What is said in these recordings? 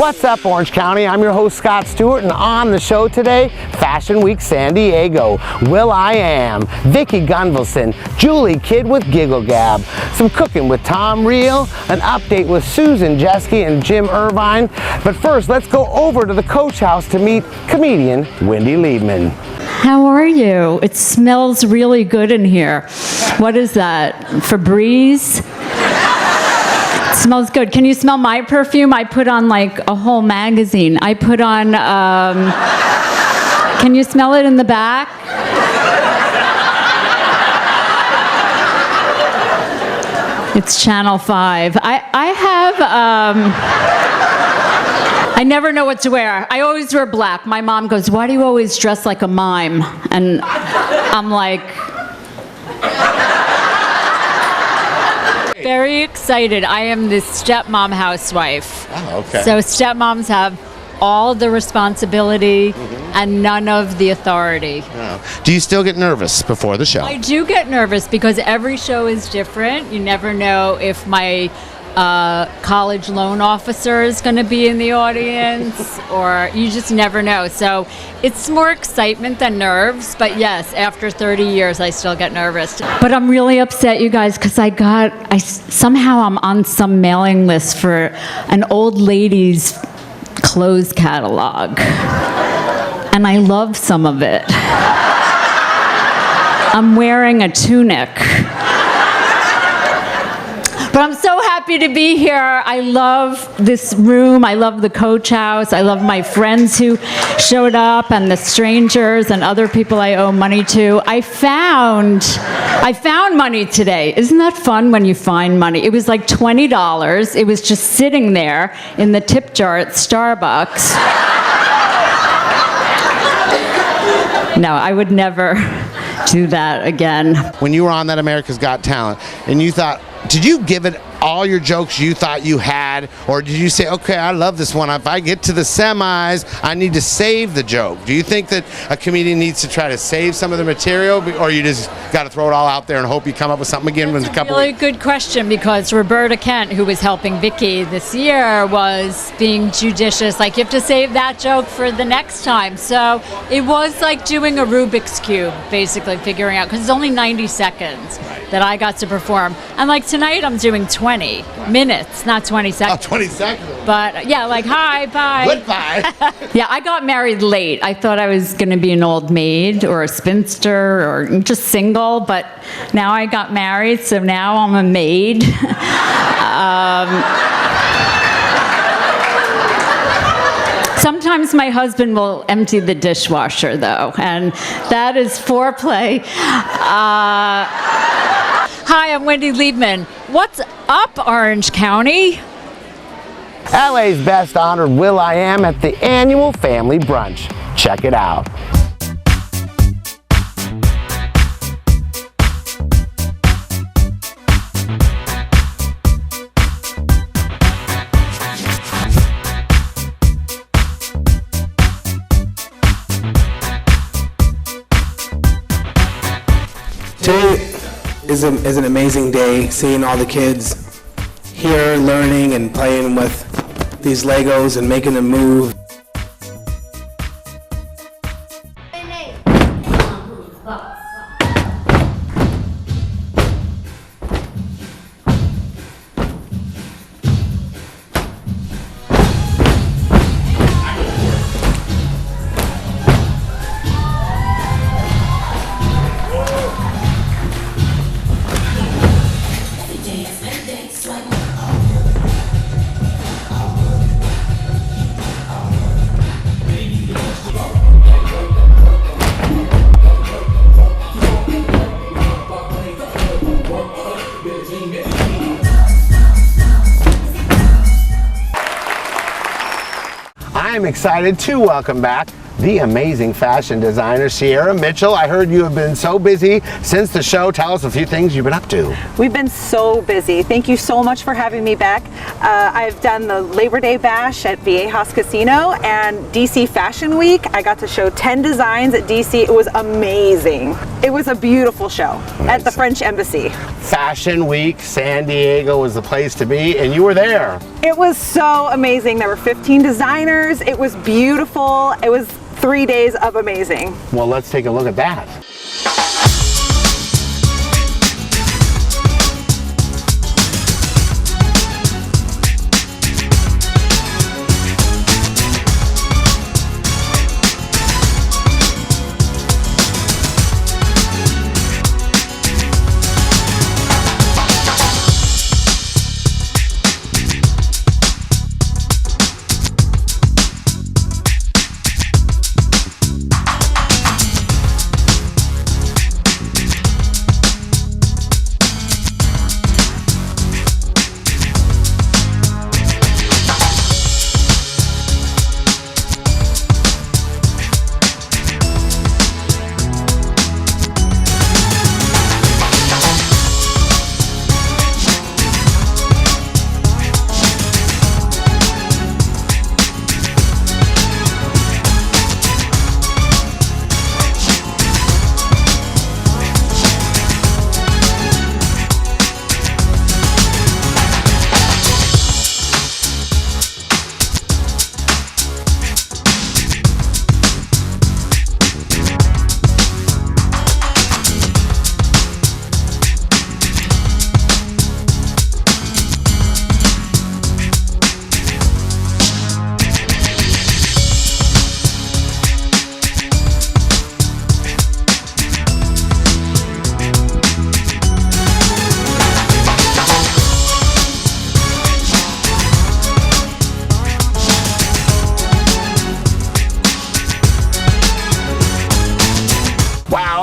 What's up, Orange County? I'm your host, Scott Stewart, and on the show today, Fashion Week San Diego, will.i.am, Vicki Gunvalson, Julie Kidd with Giggle Gab, some cooking with Tom Riehl, an update with Susan Jeske and Jim Irvine. But first, let's go over to the Coach House to meet comedian Wendy Liebman. How are you? It smells really good in here. What is that? Febreze? It smells good. Can you smell my perfume? I put on like a whole magazine. I put on, can you smell it in the back? It's Channel 5. I never know what to wear. I always wear black. My mom goes, "Why do you always dress like a mime?" And I'm like, very excited. I am the stepmom housewife. Oh, okay. So stepmoms have all the responsibility and none of the authority. Oh. Do you still get nervous before the show? I do get nervous because every show is different. You never know if my college loan officer is going to be in the audience, or you just never know. So it's more excitement than nerves, but yes, after 30 years I still get nervous. But I'm really upset, you guys, because somehow I'm on some mailing list for an old lady's clothes catalog, and I love some of it. I'm wearing a tunic. But I'm so happy to be here. I love this room. I love the Coach House. I love my friends who showed up and the strangers and other people I owe money to. I found money today. Isn't that fun when you find money? It was like $20. It was just sitting there in the tip jar at Starbucks. No, I would never do that again. When you were on that America's Got Talent and you thought, did you give it all your jokes you thought you had, or did you say, okay, I love this one, if I get to the semis, I need to save the joke? Do you think that a comedian needs to try to save some of the material, or you just got to throw it all out there and hope you come up with something again? That's a really good question, because Roberta Kent, who was helping Vicki this year, was being judicious, like you have to save that joke for the next time. So it was like doing a Rubik's Cube, basically figuring out, because it's only 90 seconds that I got to perform. And like tonight I'm doing 20 minutes, not 20 seconds. Oh, 20 seconds. But yeah, like hi, bye. Goodbye. Yeah, I got married late. I thought I was going to be an old maid or a spinster or just single, but now I got married, so now I'm a maid. Sometimes my husband will empty the dishwasher, though, and that is foreplay. Hi, I'm Wendy Liebman. What's up, Orange County? LA's best honored will.i.am at the annual family brunch. Check it out. Today is an amazing day, seeing all the kids here learning and playing with these Legos and making them move. I'm excited to welcome back the amazing fashion designer, Sierra Mitchell. I heard you have been so busy since the show. Tell us a few things you've been up to. We've been so busy. Thank you so much for having me back. I've done the Labor Day Bash at Viejas Casino and DC Fashion Week. I got to show 10 designs at DC. It was amazing. It was a beautiful show at the French Embassy. Fashion Week, San Diego was the place to be, and you were there. It was so amazing. There were 15 designers. It was beautiful. It was 3 days of amazing. Well, let's take a look at that.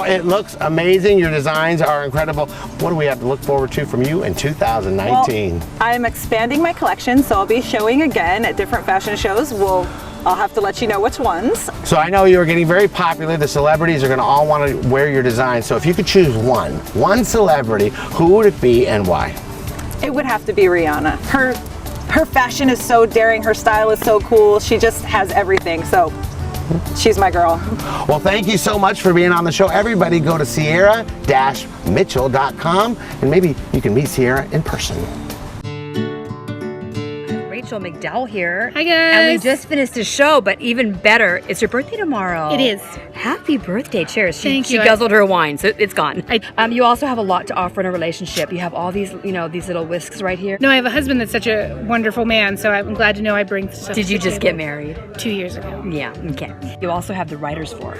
It looks amazing. Your designs are incredible. What do we have to look forward to from you in 2019? Well, I'm expanding my collection, so I'll be showing again at different fashion shows. I'll have to let you know which ones. So I know you're getting very popular. The celebrities are going to all want to wear your design. So if you could choose one celebrity, who would it be and why? It would have to be Rihanna. Her fashion is so daring. Her style is so cool. She just has everything. So she's my girl. Well, thank you so much for being on the show. Everybody go to Sierra-Mitchell.com and maybe you can meet Sierra in person. McDowell here. Hi guys. And we just finished the show, but even better, it's your birthday tomorrow. It is. Happy birthday. Cheers. Thank She you. guzzled her wine, so it's gone. You also have a lot to offer in a relationship. You have all these, these little whisks right here. No, I have a husband that's such a wonderful man, so I'm glad to know I bring stuff. Did you to the just table. get married? 2 years ago. Yeah, okay. You also have the writer's fork.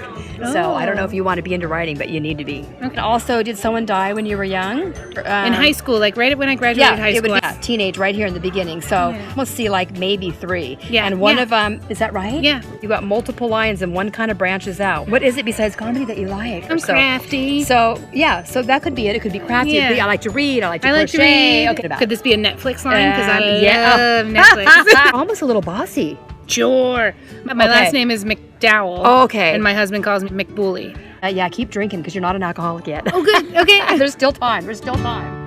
So I don't know if you want to be into writing, but you need to be. Okay. And also, did someone die when you were young? In high school, like right when I graduated high school. Teenage right here in the beginning. So we'll see like maybe 3. Yeah. And one of them, is that right? Yeah. You got multiple lines and one kind of branches out. What is it besides comedy that you like? I'm crafty. So that could be it. It could be crafty. Yeah. I like to read. I like to like to crochet. read. Okay. Could this be a Netflix line? Because I love Netflix. Netflix. Almost a little bossy. Sure. My last name is McDowell. Oh, okay. And my husband calls me McBully. Yeah, keep drinking because you're not an alcoholic yet. Oh, good. Okay. There's still time. There's still time.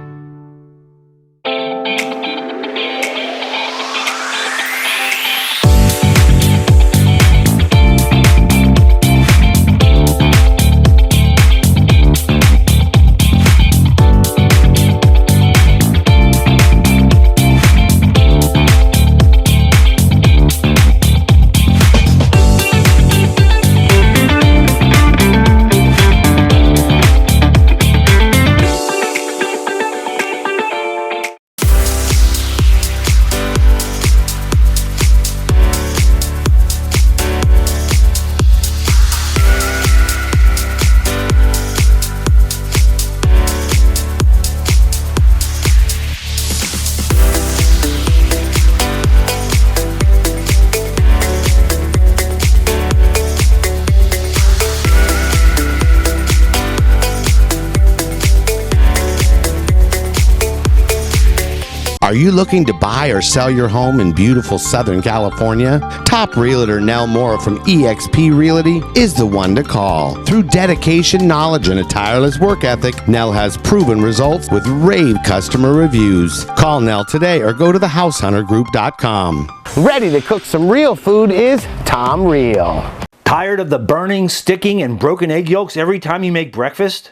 Are you looking to buy or sell your home in beautiful Southern California? Top realtor Nell Moore from eXp Realty is the one to call. Through dedication, knowledge, and a tireless work ethic, Nell has proven results with rave customer reviews. Call Nell today or go to thehousehuntergroup.com. Ready to cook some real food is Tom Riehl. Tired of the burning, sticking, and broken egg yolks every time you make breakfast?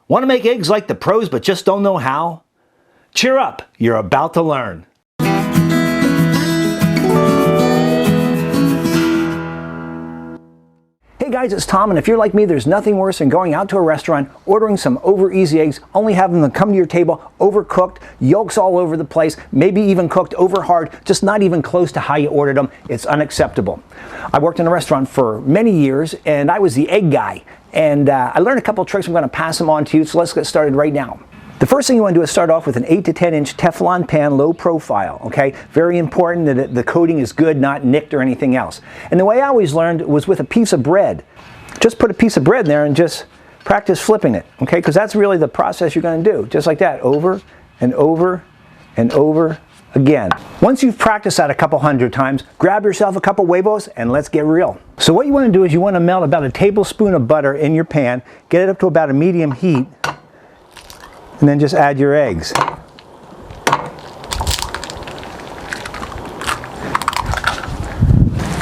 Want to make eggs like the pros but just don't know how? Cheer up, you're about to learn. guys, it's Tom, and if you're like me, there's nothing worse than going out to a restaurant, ordering some over easy eggs, only having them come to your table overcooked, yolks all over the place, maybe even cooked over hard, just not even close to how you ordered them. It's unacceptable. I worked in a restaurant for many years, and I was the egg guy. And I learned a couple tricks. I'm going to pass them on to you, so let's get started right now. The first thing you want to do is start off with an 8 to 10 inch Teflon pan, low profile, okay? Very important that the coating is good, not nicked or anything else. And the way I always learned was with a piece of bread. Just put a piece of bread in there and just practice flipping it, okay? Because that's really the process you're going to do. Just like that, over and over and over again. Once you've practiced that a couple hundred times, grab yourself a couple huevos and let's get real. So what you want to do is you want to melt about a tablespoon of butter in your pan, get it up to about a medium heat, and then just add your eggs.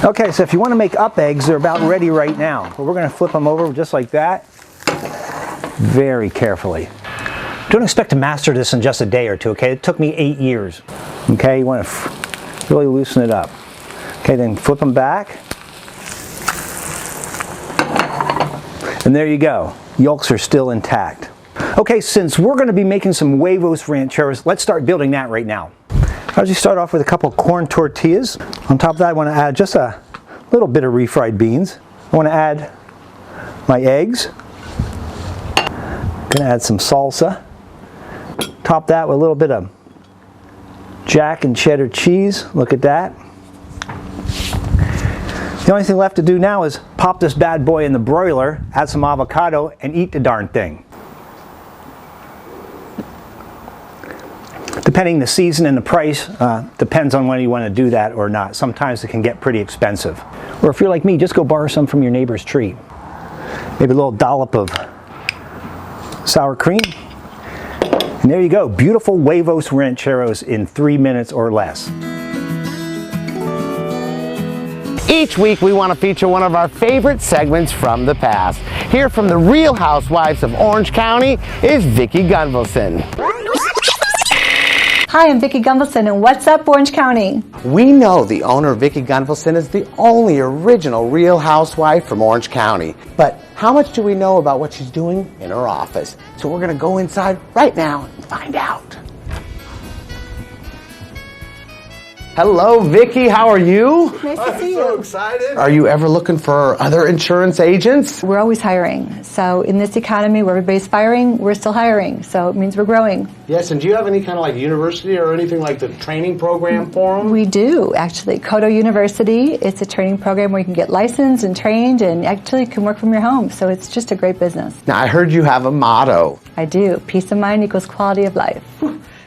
Okay, so if you want to make up eggs, they're about ready right now. But we're going to flip them over just like that, very carefully. Don't expect to master this in just a day or two, okay? It took me 8 years. Okay, you want to really loosen it up. Okay, then flip them back. And there you go. Yolks are still intact. Okay, since we're going to be making some huevos rancheros, let's start building that right now. I'll just start off with a couple corn tortillas. On top of that, I want to add just a little bit of refried beans. I want to add my eggs. I'm going to add some salsa. Top that with a little bit of Jack and cheddar cheese. Look at that. The only thing left to do now is pop this bad boy in the broiler, add some avocado, and eat the darn thing. Depending the season and the price, depends on whether you want to do that or not. Sometimes it can get pretty expensive. Or if you're like me, just go borrow some from your neighbor's tree. Maybe a little dollop of sour cream. And there you go, beautiful huevos rancheros in 3 minutes or less. Each week we want to feature one of our favorite segments from the past. Here from the Real Housewives of Orange County is Vicki Gunvalson. Hi, I'm Vicki Gunvalson, and what's up, Orange County? We know the owner, Vicki Gunvalson, is the only original Real Housewife from Orange County. But how much do we know about what she's doing in her office? So we're going to go inside right now and find out. Hello, Vicki. How are you? Nice to see you. I'm so excited. Are you ever looking for other insurance agents? We're always hiring. So in this economy where everybody's firing, we're still hiring. So it means we're growing. Yes, and do you have any kind of like university or anything like the training program for them? We do, actually. Kodo University, it's a training program where you can get licensed and trained and actually can work from your home. So it's just a great business. Now, I heard you have a motto. I do. Peace of mind equals quality of life.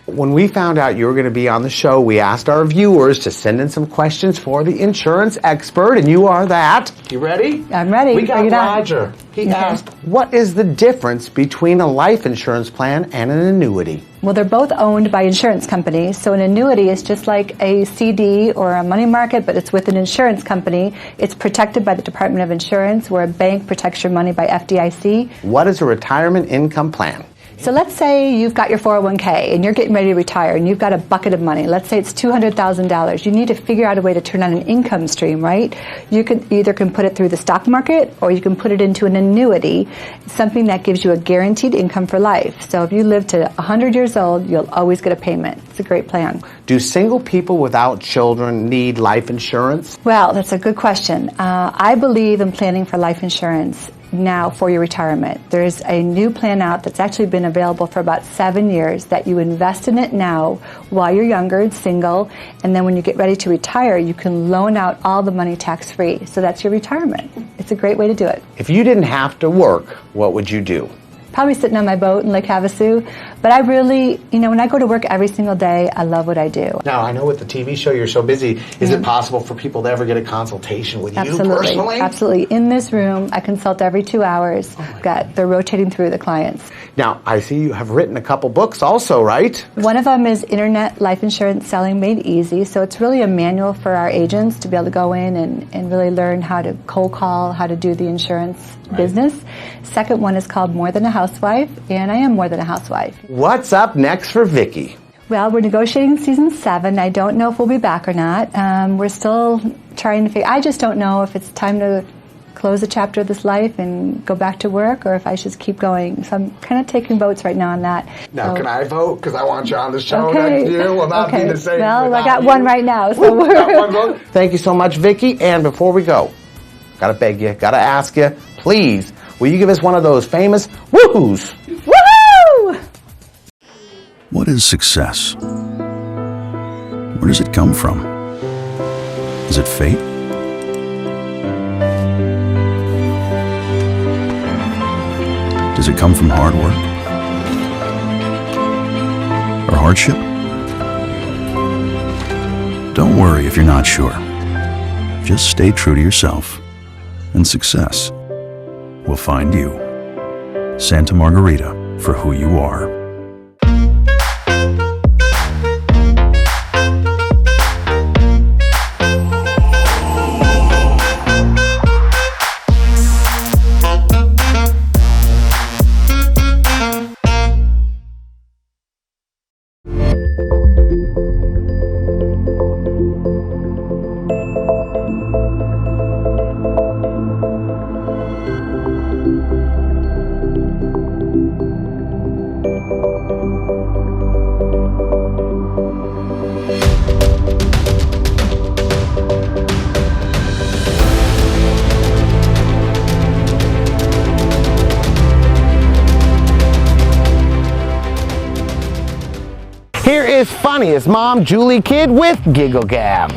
When we found out you were going to be on the show, we asked our viewers to send in some questions for the insurance expert, and you are that. You ready? I'm ready. We got Bring it on. Roger. He asked, what is the difference between a life insurance plan and an annuity? Well, they're both owned by insurance companies. So an annuity is just like a CD or a money market, but it's with an insurance company. It's protected by the Department of Insurance, where a bank protects your money by FDIC. What is a retirement income plan? So let's say you've got your 401k and you're getting ready to retire and you've got a bucket of money. Let's say it's $200,000. You need to figure out a way to turn on an income stream, right? You can either put it through the stock market or you can put it into an annuity, something that gives you a guaranteed income for life. So if you live to 100 years old, you'll always get a payment. It's a great plan. Do single people without children need life insurance? Well, that's a good question. I believe in planning for life insurance now for your retirement. There's a new plan out that's actually been available for about 7 years that you invest in it now while you're younger and single, and then when you get ready to retire, you can loan out all the money tax-free. So that's your retirement. It's a great way to do it. If you didn't have to work, what would you do? Probably sitting on my boat in Lake Havasu. But I really, when I go to work every single day, I love what I do. Now, I know with the TV show you're so busy. Is it possible for people to ever get a consultation with you personally? Absolutely. In this room, I consult every 2 hours. They're rotating through the clients. Now, I see you have written a couple books also, right? One of them is Internet Life Insurance Selling Made Easy. So it's really a manual for our agents to be able to go in and really learn how to cold call, how to do the insurance business. Second one is called More Than a Housewife, and I am more than a housewife. What's up next for Vicki? Well, we're negotiating season 7. I don't know if we'll be back or not. We're still trying to figure. I just don't know if it's time to close a chapter of this life and go back to work, or if I should keep going. So I'm kind of taking votes right now on that. Now, so, can I vote? Because I want you on the show okay. next year. Will not okay. be the same. Well, I got you. one right now. So Woo, got one vote. Thank you so much, Vicki. And before we go, gotta beg you, gotta ask you, please, will you give us one of those famous woohoos? Woohoo! What is success? Where does it come from? Is it fate? Does it come from hard work? Or hardship? Don't worry if you're not sure. Just stay true to yourself, and success will find you. Santa Margarita for who you are. Here is funniest mom Julie Kid with Giggle Gab.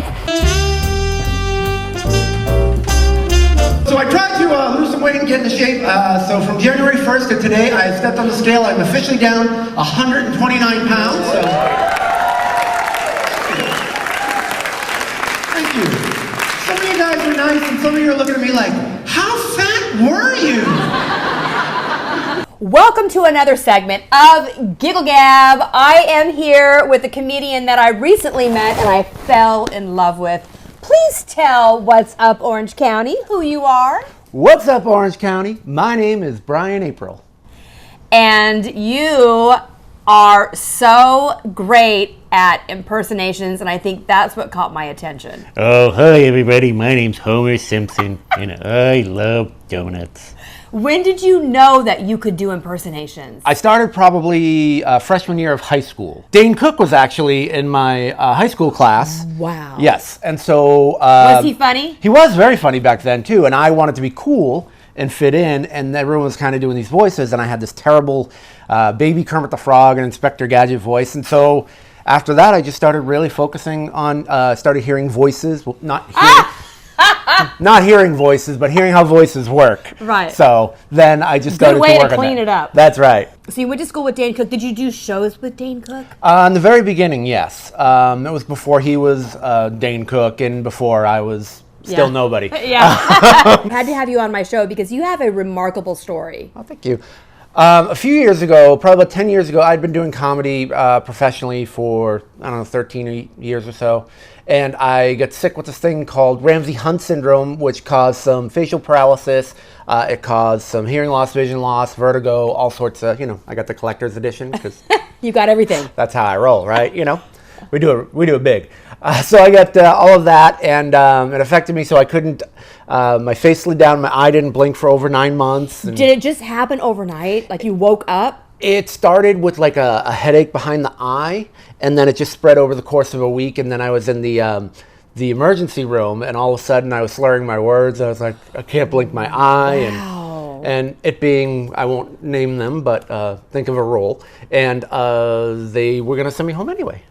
So I tried to lose some weight and get into shape. So from January 1st to today, I stepped on the scale. I'm officially down 129 pounds. So thank you. Some of you guys are nice, and some of you are looking at me like, how fat were you? Welcome to another segment of Giggle Gab. I am here with a comedian that I recently met and I fell in love with. Please tell what's up, Orange County, who you are. What's up, Orange County? My name is Brian Apprille. And you are so great at impersonations, and I think that's what caught my attention. Oh, hi everybody. My name's Homer Simpson, and I love donuts. When did you know that you could do impersonations? I started probably freshman year of high school. Dane Cook was actually in my high school class. Wow. Yes, and so... was he funny? He was very funny back then, too, and I wanted to be cool and fit in, and everyone was kind of doing these voices, and I had this terrible baby Kermit the Frog and Inspector Gadget voice, and so after that I just started really focusing on, started hearing voices, well, not hearing voices, but hearing how voices work. Right. So then I just started to work on that. Good way to clean it up. That's right. So you went to school with Dane Cook. Did you do shows with Dane Cook? In the very beginning, yes. It was before he was Dane Cook and before I was still nobody. Yeah. I had to have you on my show because you have a remarkable story. Oh, thank you. A few years ago, probably about 10 years ago, I'd been doing comedy professionally for, 13 years or so. And I got sick with this thing called Ramsay-Hunt syndrome, which caused some facial paralysis. It caused some hearing loss, vision loss, vertigo, all sorts of, I got the collector's edition because you got everything. That's how I roll, right? We do it big. So I got all of that, and it affected me. So I couldn't. My face slid down. My eye didn't blink for over 9 months. Did it just happen overnight? Like you woke up? It started with like a headache behind the eye, and then it just spread over the course of a week. And then I was in the emergency room, and all of a sudden I was slurring my words. I was like, I can't blink my eye, wow. and it being, I won't name them, but think of a role, and they were gonna send me home anyway.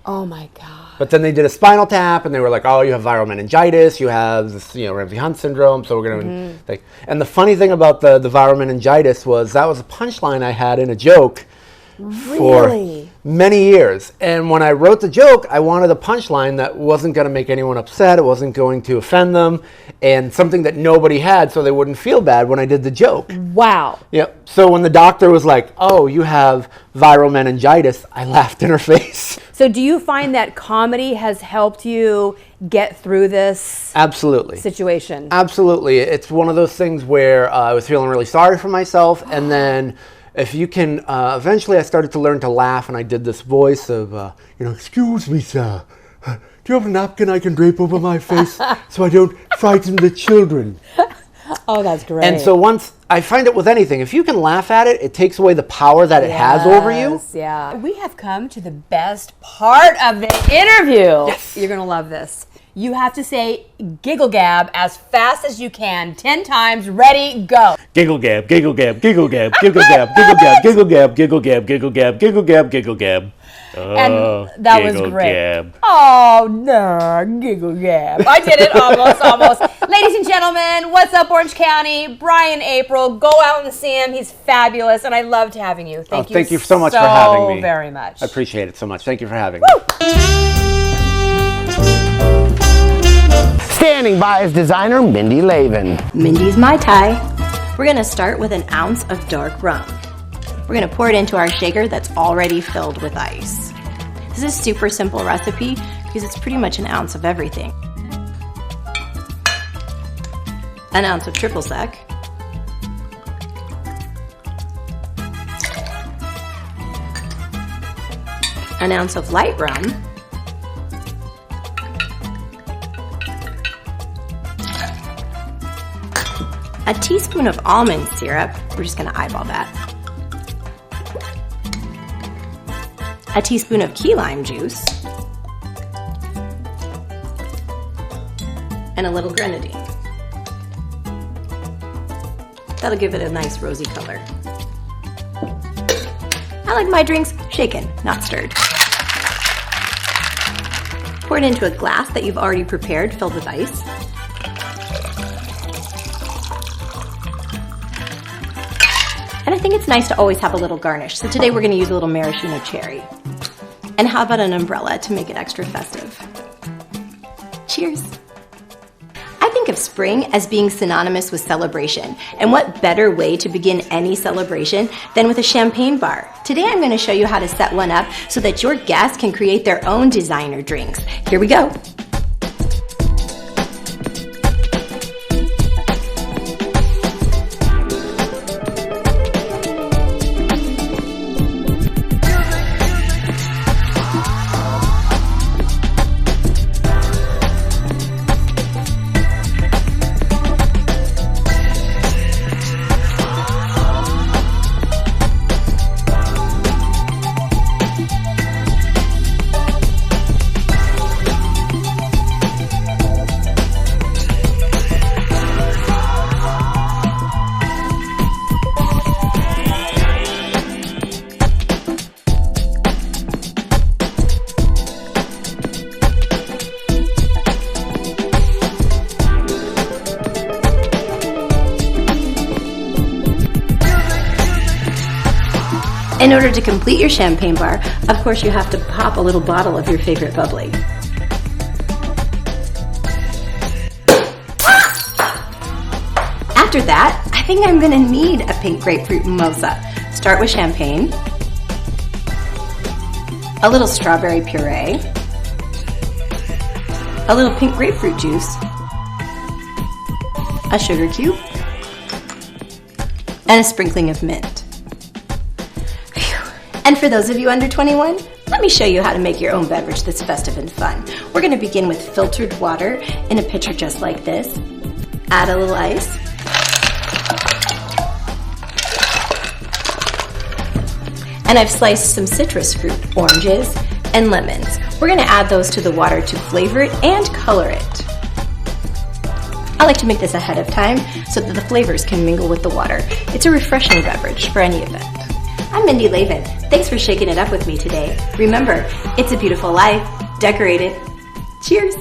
Oh my God. But then they did a spinal tap, and they were like, "Oh, you have viral meningitis. You have this, Ramsay-Hunt syndrome. So we're gonna." And the funny thing about the viral meningitis was that was a punchline I had in a joke for many years. And when I wrote the joke, I wanted a punchline that wasn't going to make anyone upset. It wasn't going to offend them, and something that nobody had, so they wouldn't feel bad when I did the joke. Wow. Yep. So when the doctor was like, "Oh, you have viral meningitis," I laughed in her face. So do you find that comedy has helped you get through this Absolutely. situation? Absolutely. It's one of those things where I was feeling really sorry for myself, and then if you can, eventually I started to learn to laugh, and I did this voice of, "Excuse me, sir, do you have a napkin I can drape over my face so I don't frighten the children? Oh, that's great. And so once, I find it with anything, if you can laugh at it, it takes away the power that it has over you. Yeah. We have come to the best part of the interview. Yes. You're going to love this. You have to say Giggle Gab as fast as you can. 10 times. Ready, go. Giggle gab, giggle gab, giggle gab, giggle gab, giggle gab, giggle gab, giggle gab, giggle gab, giggle gab, giggle gab. And that was Giggle great. Gab. Oh, no, Giggle Gab. I did it almost. Ladies and gentlemen, what's up, Orange County? Brian April. Go out and see him. He's fabulous, and I loved having you. Thank you so much for having me. very much. I appreciate it so much. Thank you for having me. Standing by is designer Mindy Laven. Mindy's Mai Tai. We're going to start with an ounce of dark rum. We're going to pour it into our shaker that's already filled with ice. This is a super simple recipe because it's pretty much an ounce of everything. An ounce of triple sec. An ounce of light rum. A teaspoon of almond syrup. We're just going to eyeball that. A teaspoon of key lime juice, and a little grenadine. That'll give it a nice rosy color. I like my drinks shaken, not stirred. Pour it into a glass that you've already prepared, filled with ice. And I think it's nice to always have a little garnish. So today we're going to use a little maraschino cherry. And how about an umbrella to make it extra festive? Cheers. I think of spring as being synonymous with celebration. And what better way to begin any celebration than with a champagne bar? Today I'm going to show you how to set one up so that your guests can create their own designer drinks. Here we go. In order to complete your champagne bar, of course you have to pop a little bottle of your favorite bubbly. After that, I think I'm gonna need a pink grapefruit mimosa. Start with champagne, a little strawberry puree, a little pink grapefruit juice, a sugar cube, and a sprinkling of mint. And for those of you under 21, let me show you how to make your own beverage that's festive and fun. We're going to begin with filtered water in a pitcher just like this. Add a little ice. And I've sliced some citrus fruit, oranges, and lemons. We're going to add those to the water to flavor it and color it. I like to make this ahead of time so that the flavors can mingle with the water. It's a refreshing beverage for any event. I'm Mindy Laven. Thanks for shaking it up with me today. Remember, it's a beautiful life. Decorate it. Cheers.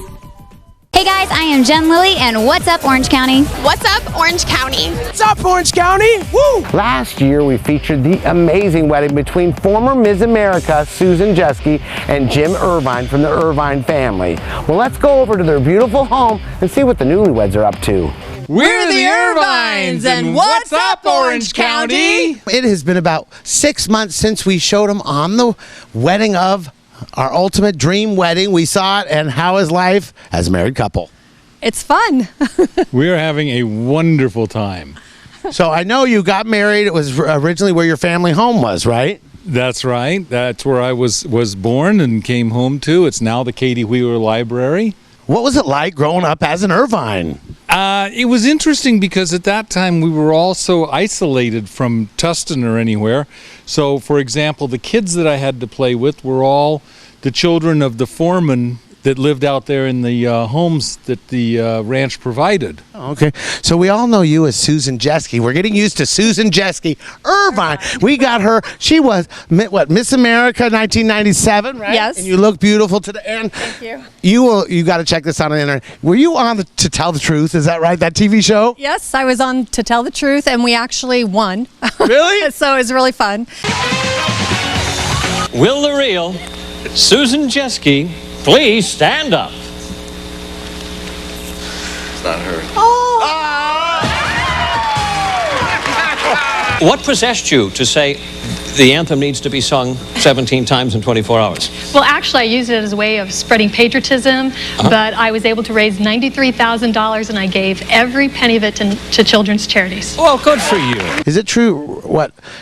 Hey guys, I am Jen Lilly, and what's up, Orange County? What's up, Orange County? What's up, Orange County? Woo! Last year, we featured the amazing wedding between former Ms. America, Susan Jeske, and Jim Irvine from the Irvine family. Well, let's go over to their beautiful home and see what the newlyweds are up to. We're the Irvines, and what's up, Orange County? It has been about 6 months since we showed them on the wedding of our ultimate dream wedding. We saw it, and how is life as a married couple? It's fun. We're having a wonderful time. So I know you got married. It was originally where your family home was, right? That's right. That's where I was born and came home to. It's now the Katie Wheeler Library. What was it like growing up as an Irvine? It was interesting because at that time we were all so isolated from Tustin or anywhere. So, for example, the kids that I had to play with were all the children of the foreman that lived out there in the homes that the ranch provided. Okay, so we all know you as Susan Jeske. We're getting used to Susan Jeske. Irvine, we got her. She was, Miss America 1997, right? Yes. And you look beautiful today. And Thank you. You got to check this out on the internet. Were you on To Tell the Truth? Is that right? That TV show? Yes, I was on To Tell the Truth, and we actually won. Really? So it was really fun. Will the Riehl, Susan Jeske, please stand up. It's not her. What possessed you to say the anthem needs to be sung 17 times in 24 hours? Well, actually, I used it as a way of spreading patriotism, but I was able to raise $93,000, and I gave every penny of it to children's charities. Well, good for you. Is it true,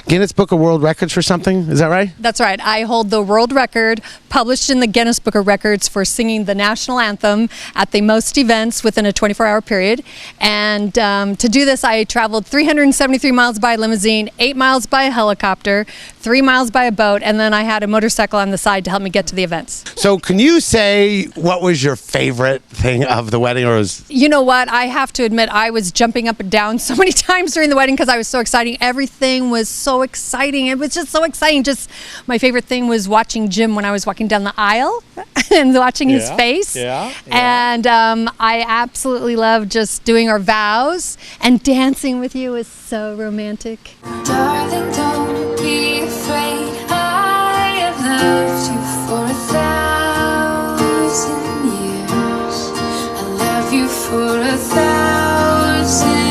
Guinness Book of World Records for something? Is that right? That's right. I hold the world record published in the Guinness Book of Records for singing the national anthem at the most events within a 24-hour period. And to do this, I traveled 373 miles by limousine, 8 miles by helicopter, 3 miles by a boat, and then I had a motorcycle on the side to help me get to the events. So can you say what was your favorite thing of the wedding? Or was... You know what? I have to admit, I was jumping up and down so many times during the wedding because I was so exciting. Everything was so exciting. It was just so exciting. Just my favorite thing was watching Jim when I was walking down the aisle and watching his face. And I absolutely loved just doing our vows, and dancing with you was so romantic. Darling, don't be afraid. I have loved you for 1,000 years. I love you for 1,000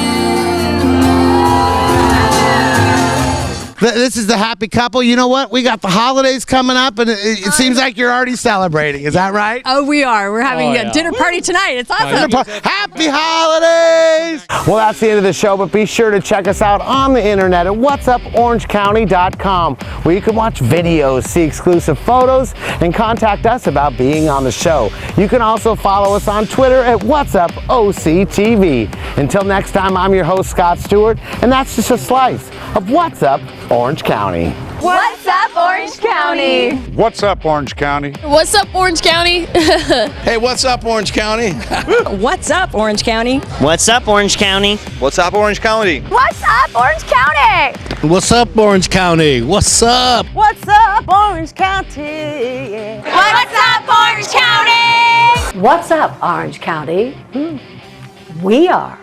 This is the happy couple. You know what? We got the holidays coming up, and it seems like you're already celebrating. Is that right? Oh, we are. We're having a dinner party tonight. It's awesome. Happy holidays! Well, that's the end of the show, but be sure to check us out on the internet at whatsuporangecounty.com, where you can watch videos, see exclusive photos, and contact us about being on the show. You can also follow us on Twitter at whatsupoctv. Until next time, I'm your host, Scott Stewart, and that's just a slice of What's Up Orange County. What's up, Orange County? What's up, Orange County? What's up, Orange County? Hey, what's up, Orange County? What's up, Orange County? What's up, Orange County? What's up, Orange County? What's up, Orange County? What's up, Orange County? What's up? What's up, Orange County? What's up, Orange County? What's up, Orange County? We are.